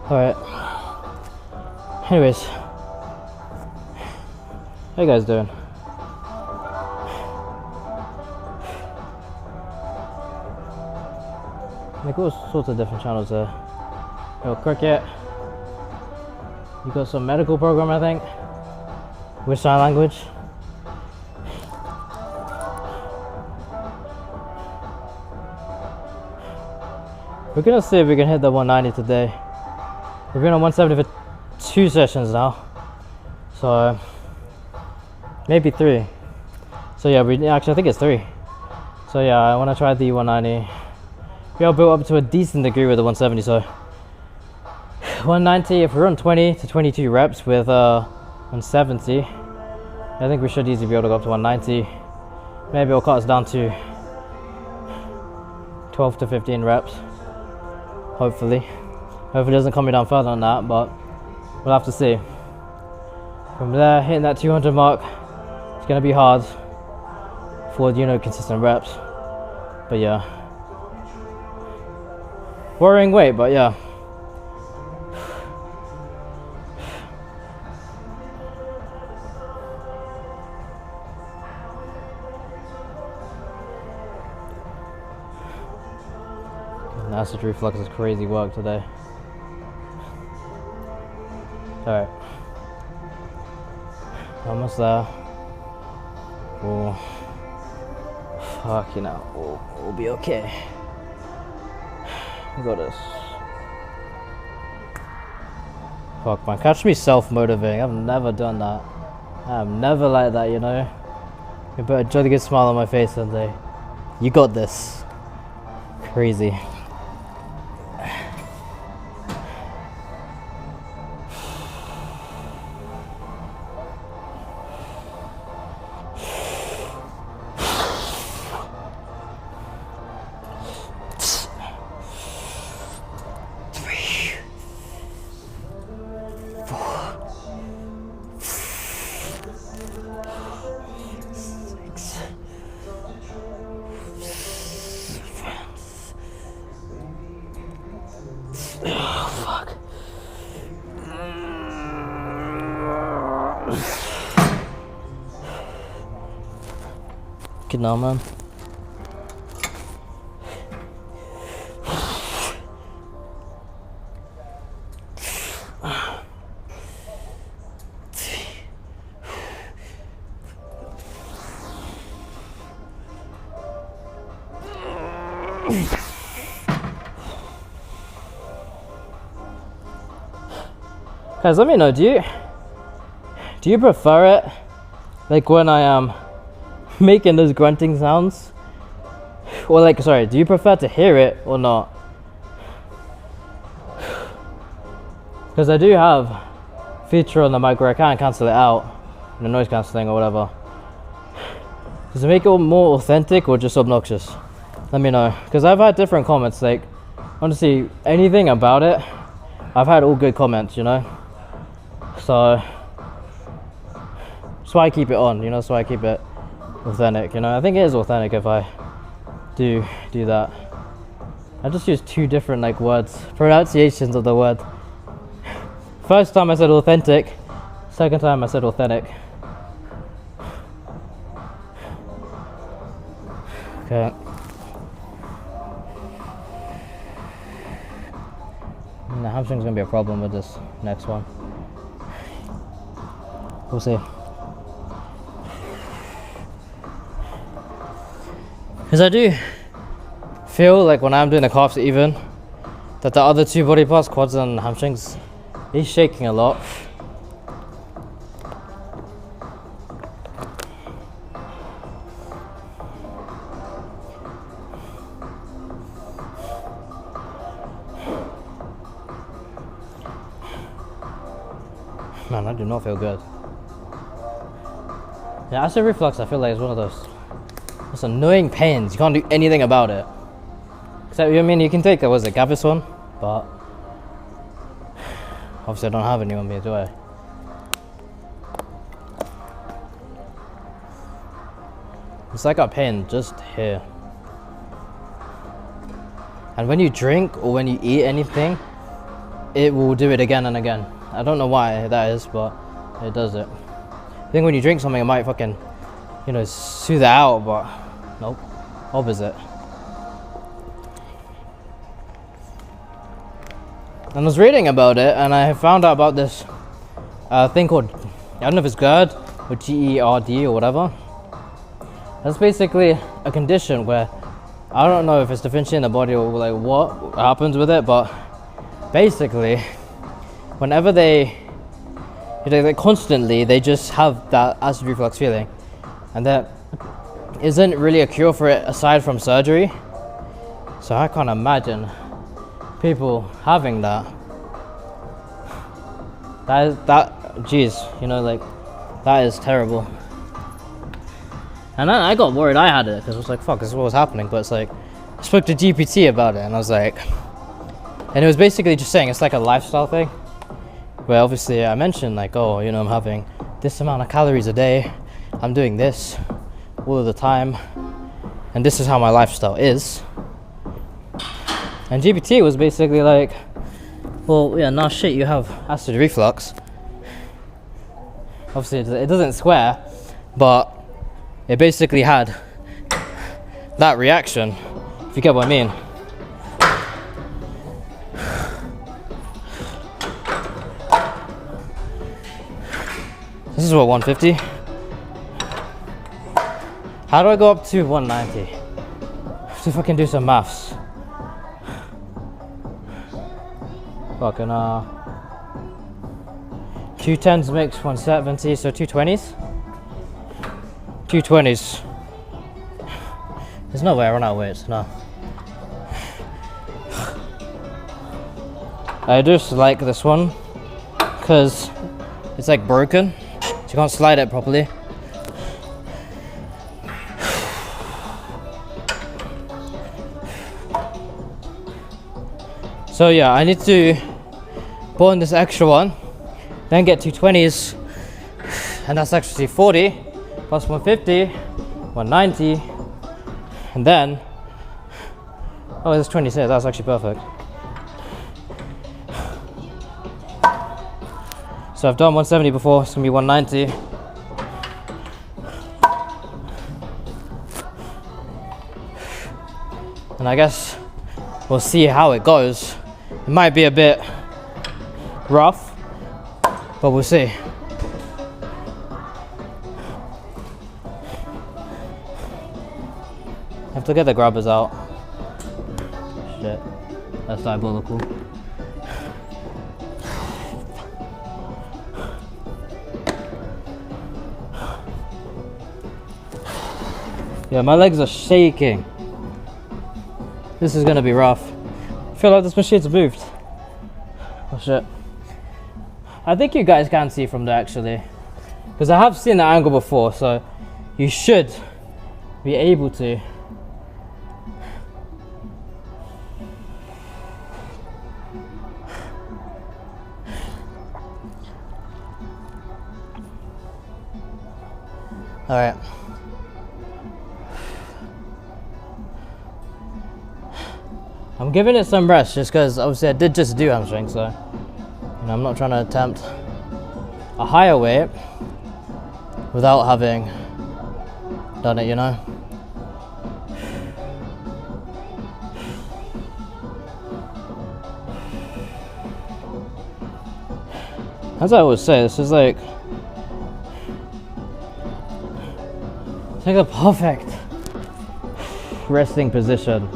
Alright. Anyways. How you guys doing? Like all sorts of different channels there. Yo, Cricket. You got some medical program, I think. With sign language. We're gonna see if we can hit the 190 today. We've been on 170 for 2 sessions now, so maybe 3. So yeah, actually I think it's 3. So yeah, I want to try the 190. We all built up to a decent degree with the 170. So 190. If we're on 20 to 22 reps with 170, I think we should easily be able to go up to 190. Maybe it'll cut us down to 12 to 15 reps. Hopefully. Hopefully it doesn't cut me down further than that, but we'll have to see. From there, hitting that 200 mark, it's gonna be hard for, you know, consistent reps. But yeah. Worrying weight, but yeah. Acid reflux is crazy work today. Alright. Almost there. Oh. Fuck, you know, we'll be okay. We got this. Fuck, man. Catch me self-motivating. I've never done that. I'm never like that, you know? You put a jolly good smile on my face and say, you got this. Crazy. Good now, man. Guys, let me know, do you prefer it like when I am making those grunting sounds, or like, sorry, do you prefer to hear it or not? Because I do have a feature on the mic where I can cancel it out, the noise cancelling or whatever. Does it make it more authentic or just obnoxious? Let me know, because I've had different comments. Like, honestly, anything about it, I've had all good comments, you know. So that's why I keep it on, you know. That's why I keep it authentic, you know. I think it is authentic if I do that. I just use two different like words, pronunciations of the word. First time I said authentic, second time I said authentic. Okay. The hamstring's gonna be a problem with this next one. We'll see. Because I do feel like when I'm doing the calves even, that the other two body parts, quads and hamstrings, is shaking a lot. Man, I do not feel good. Yeah, acid reflux, I feel like it's one of those annoying pains. You can't do anything about it. Except, I mean, you can take, was it Gaviscon? But obviously I don't have any on me, do I? It's like a pain just here. And when you drink or when you eat anything, it will do it again and again. I don't know why that is, but it does it. I think when you drink something, it might fucking, you know, soothe it out, but nope, opposite. And I was reading about it, and I found out about this thing called, I don't know if it's GERD or GERD or whatever. That's basically a condition where I don't know if it's deficiency in the body or like what happens with it, but basically, whenever they constantly, they just have that acid reflux feeling, and there isn't really a cure for it aside from surgery. So I can't imagine people having that. Geez, you know, like, that is terrible. And I got worried I had it, because I was like, fuck, this is what was happening. But it's like, I spoke to GPT about it, and I was like, and it was basically just saying it's like a lifestyle thing. Where obviously I mentioned like, oh, you know, I'm having this amount of calories a day, I'm doing this all of the time, and this is how my lifestyle is. And GPT was basically like, well, yeah, no shit, you have acid reflux. Obviously it doesn't square, but it basically had that reaction, if you get what I mean. This is what, 150? How do I go up to 190? See if I can do some maths. Fucking 210s makes 170, so 220s? 220s. There's no way I run out of weights, no. I just like this one because it's like broken, so you can't slide it properly. So yeah, I need to put on this extra one, then get 220s, and that's actually 40 plus 150, 190, and then, oh, it's 26, that's actually perfect. So I've done 170 before, it's gonna be 190. And I guess we'll see how it goes. It might be a bit rough, but we'll see. I have to get the grabbers out. Shit, that's diabolical. Yeah, my legs are shaking. This is gonna be rough. I feel like this machine's moved. Oh shit. I think you guys can see from there actually, because I have seen the angle before, so you should be able to. All right. I'm giving it some rest just because obviously I did just do hamstring, so you know, I'm not trying to attempt a higher weight without having done it, you know. As I always say, this is like it's like a perfect resting position.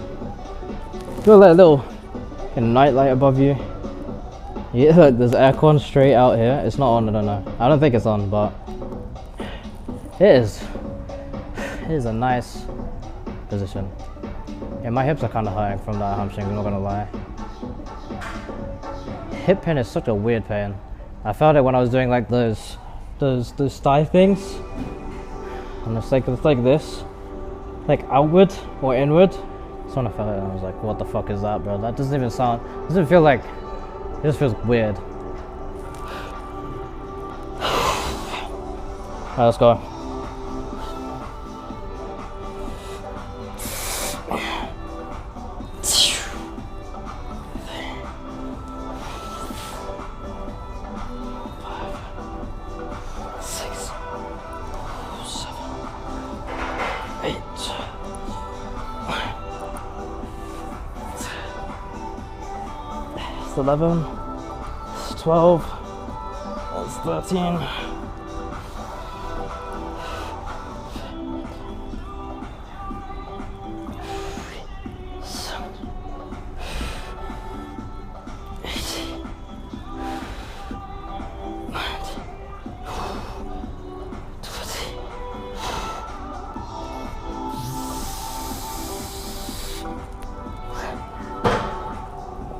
Feel like a little night light above you. Yeah, look, there's aircon straight out here. It's not on, I don't know. I don't think it's on, but it is. It is a nice position. Yeah, my hips are kind of hurting from that hamstring, I'm not gonna lie. Hip pain is such a weird pain. I felt it when I was doing like those thigh things. And it's like this, like outward or inward. So when I felt it, I was like, what the fuck is that, bro? That doesn't even sound, doesn't feel like, it just feels weird. Alright, let's go. It's 11, it's 12, that's 13.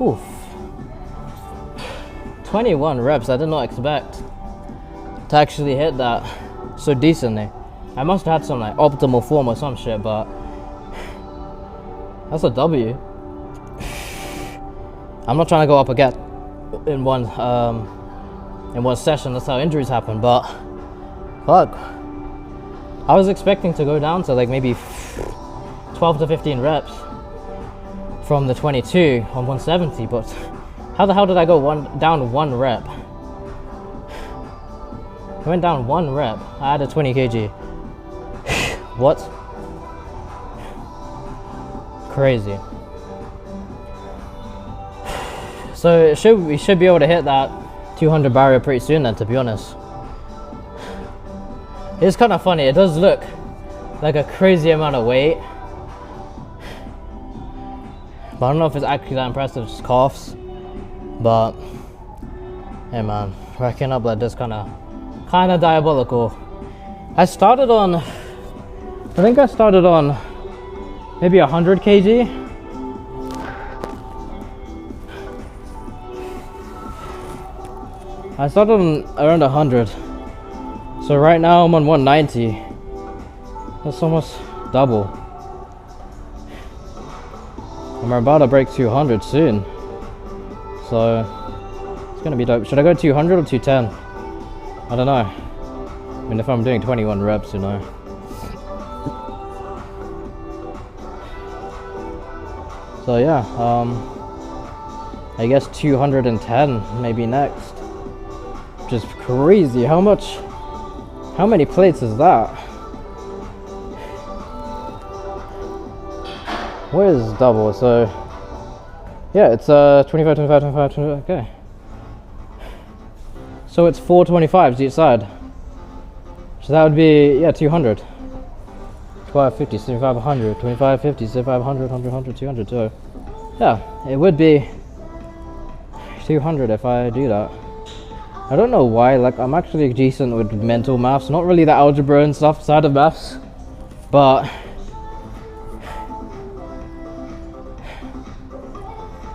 Oof. 21 reps, I did not expect to actually hit that so decently. I must have had some like optimal form or some shit, but that's a W. I'm not trying to go up again in one session, that's how injuries happen, but fuck. I was expecting to go down to like maybe 12 to 15 reps from the 22 on 170, but how the hell did I go down one rep? I went down one rep. I added 20 kg. What? Crazy. So we should be able to hit that 200 barrier pretty soon then, to be honest. It's kind of funny. It does look like a crazy amount of weight, but I don't know if it's actually that impressive, just coughs. But Hey man, racking up like this kinda diabolical. I think I started on maybe 100 kg. I started on around 100. So right now I'm on 190. That's almost double. I'm about to break 200 soon. So it's gonna be dope. Should I go 200 or 210? I don't know. I mean, if I'm doing 21 reps, you know. So yeah, I guess 210 maybe next. Which is crazy. How many plates is that? What is double? So yeah, it's 25, 25, 25, 25, okay. So it's 4 25s each side. So that would be, yeah, 200. 25, 50, 75, 100, 25, 50, 75, 100, 100, 100, 200. So yeah, it would be 200 if I do that. I don't know why, like I'm actually decent with mental maths, not really the algebra and stuff side of maths, but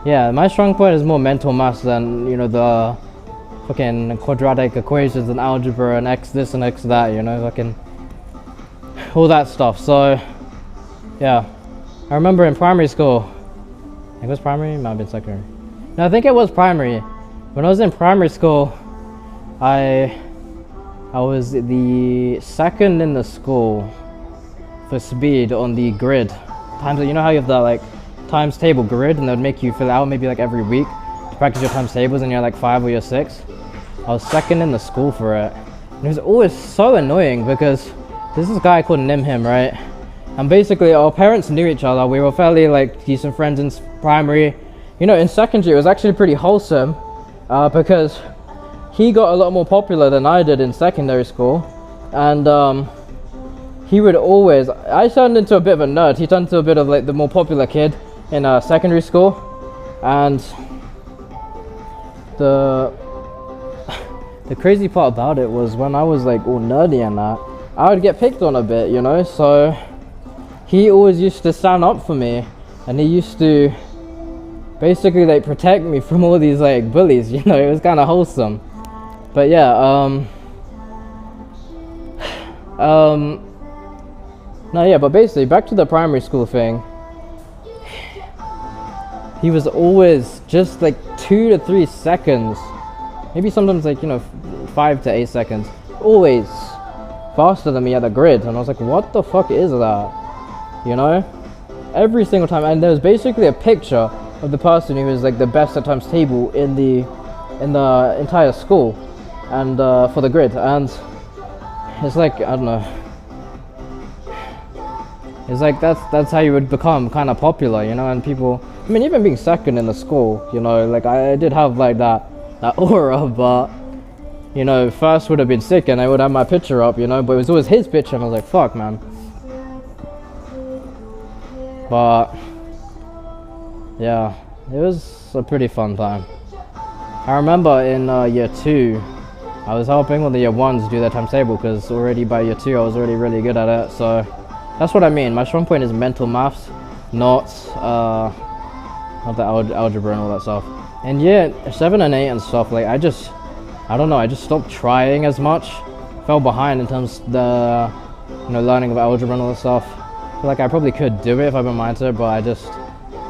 yeah, my strong point is more mental maths than, you know, the fucking quadratic equations and algebra and x this and x that, you know, fucking all that stuff. So yeah, I remember in primary school, I think it was primary, might have been secondary. No, I think it was primary. When I was in primary school, I was the second in the school for speed on the grid. Times, you know how you have the like times table grid, and they would make you fill out maybe like every week to practice your times tables, and you're like 5 or you're 6. I was second in the school for it. And it was always so annoying because there's this guy called Nimhim, right? And basically our parents knew each other. We were fairly like decent friends in primary. You know, in secondary it was actually pretty wholesome because he got a lot more popular than I did in secondary school. And he would always, I turned into a bit of a nerd. He turned into a bit of like the more popular kid in secondary school. And the crazy part about it was when I was like all nerdy and that, I would get picked on a bit, you know. So he always used to stand up for me, and he used to basically like protect me from all these like bullies, you know. It was kind of wholesome. But yeah, no, yeah, but basically back to the primary school thing. He was always just like 2 to 3 seconds, maybe sometimes like, you know, 5 to 8 seconds, always faster than me at the grid. And I was like, what the fuck is that, you know? Every single time. And there was basically a picture of the person who was like the best at times table in the entire school, and for the grid. And it's like, I don't know, it's like that's how you would become kind of popular, you know. And people, I mean, even being second in the school, you know, like I did have like that aura, but you know, first would have been sick and I would have my picture up, you know, but it was always his picture, and I was like, fuck, man. But yeah, it was a pretty fun time. I remember in year 2, I was helping all the year 1s do their times table, because already by year 2 I was already really good at it. So that's what I mean. My strong point is mental maths, not the algebra and all that stuff. And yeah, 7 and 8 and stuff, like I don't know, I just stopped trying as much. Fell behind in terms of the, you know, learning of algebra and all that stuff. I feel like I probably could do it if I put my mind to it, but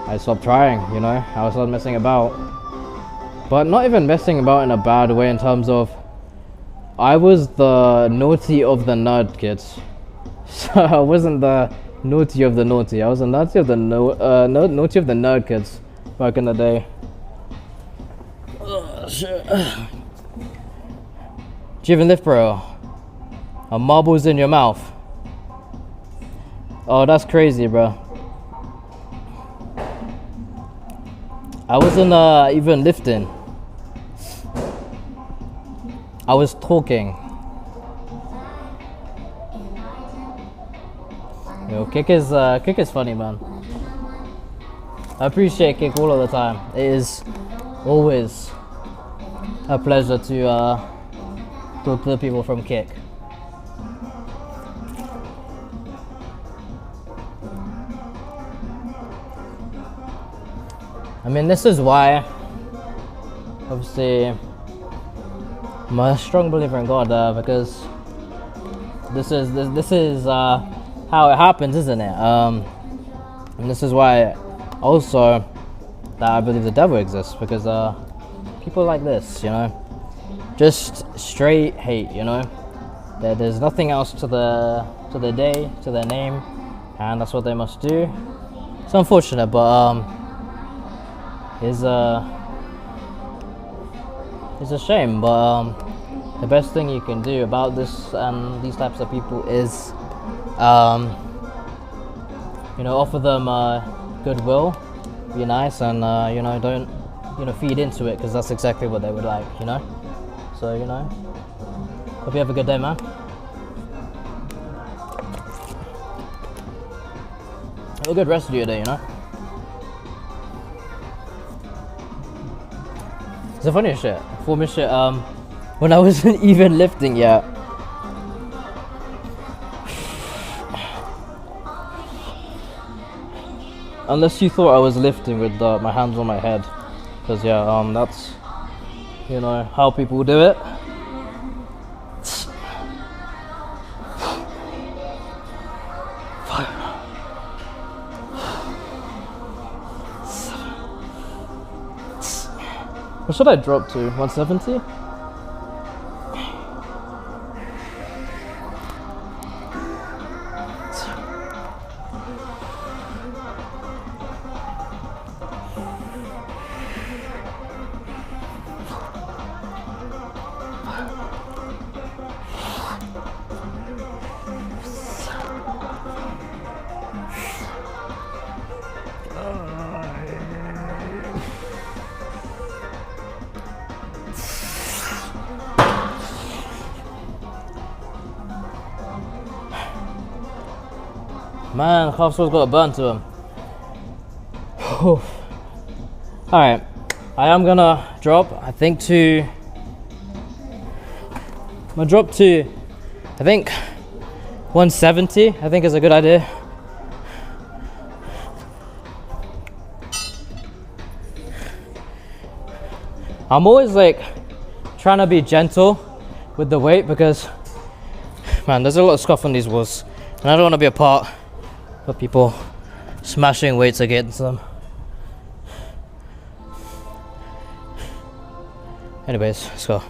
I stopped trying, you know. I was messing about. But not even messing about in a bad way, in terms of I was the naughty of the nerd kids. So I wasn't the naughty of the naughty. I was the naughty of the naughty of the nerd kids back in the day. Shit. Do you even lift, bro? A marble's in your mouth. Oh, that's crazy, bro. I wasn't even lifting. I was talking. Yo, kick is funny, man. I appreciate kick all of the time. It is always a pleasure to talk to the people from Kick. I mean, this is why, obviously, I'm a strong believer in God, because this is how it happens, isn't it? And this is why also that I believe the devil exists, because people like this, you know, just straight hate, you know. There's nothing else to the day, to their name, and that's what they must do. It's unfortunate, but it's a shame. But the best thing you can do about this and these types of people is, you know, offer them goodwill, be nice, and you know, don't, you know, feed into it, because that's exactly what they would like, you know. So, you know, hope you have a good day, man. Have a good rest of your day, you know. It's the funniest shit. Former shit. When I wasn't even lifting yet. Unless you thought I was lifting with my hands on my head, because yeah, that's, you know, how people do it. What should I drop to? 170? Man, Hofswell's got a burn to him. Alright, I am gonna drop, I think I'm gonna drop to, I think 170, I think is a good idea. I'm always like trying to be gentle with the weight, because man, there's a lot of scuff on these walls, and I don't want to be a part of people smashing weights against them. Anyways, let's go.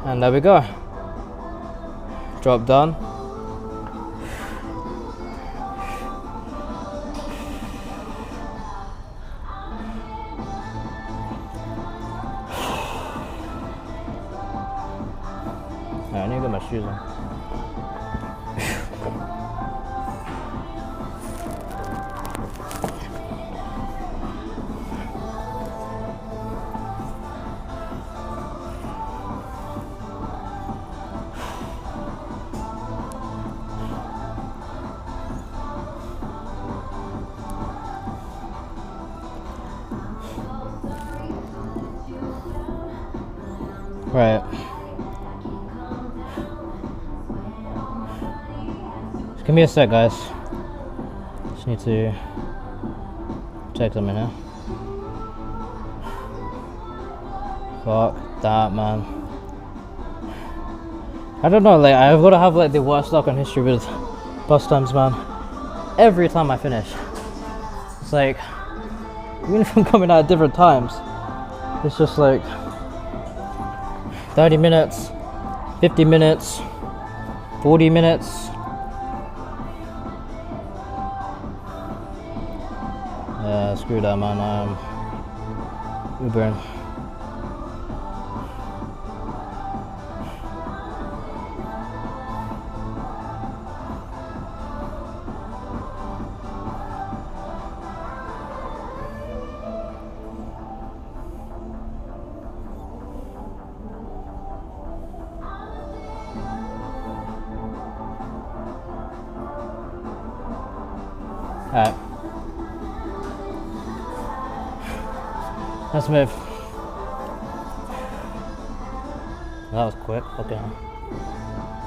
And there we go. Drop done. I need to get my shoes on. Right. Just give me a sec, guys. Just need to check something here. Fuck that, man. I don't know, like, I've got to have like the worst luck in history with bus times, man. Every time I finish, it's like, even if I'm coming out at different times, it's just like 30 minutes, 50 minutes, 40 minutes. Yeah, screw that, man. Ubering. Alright. Let's move. That was quick. Okay.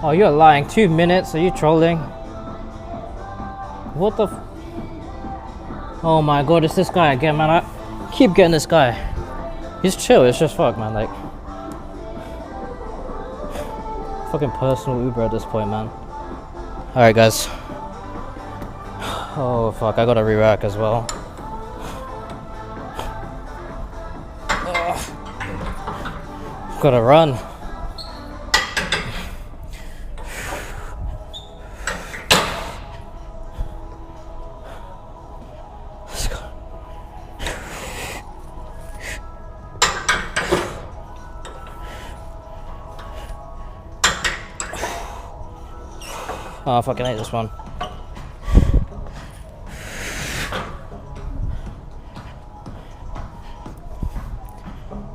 Oh, you're lying. 2 minutes? Are you trolling? What the Oh my god, it's this guy again, man. I keep getting this guy. He's chill, it's just fuck, man. Like, fucking personal Uber at this point, man. Alright, guys. Oh fuck, I gotta re-rack as well. Gotta run. Let's go. Oh, I fucking hate this one.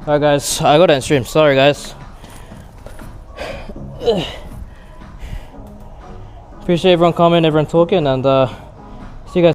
Alright guys, I gotta end stream. Sorry guys. Appreciate everyone commenting, everyone talking, and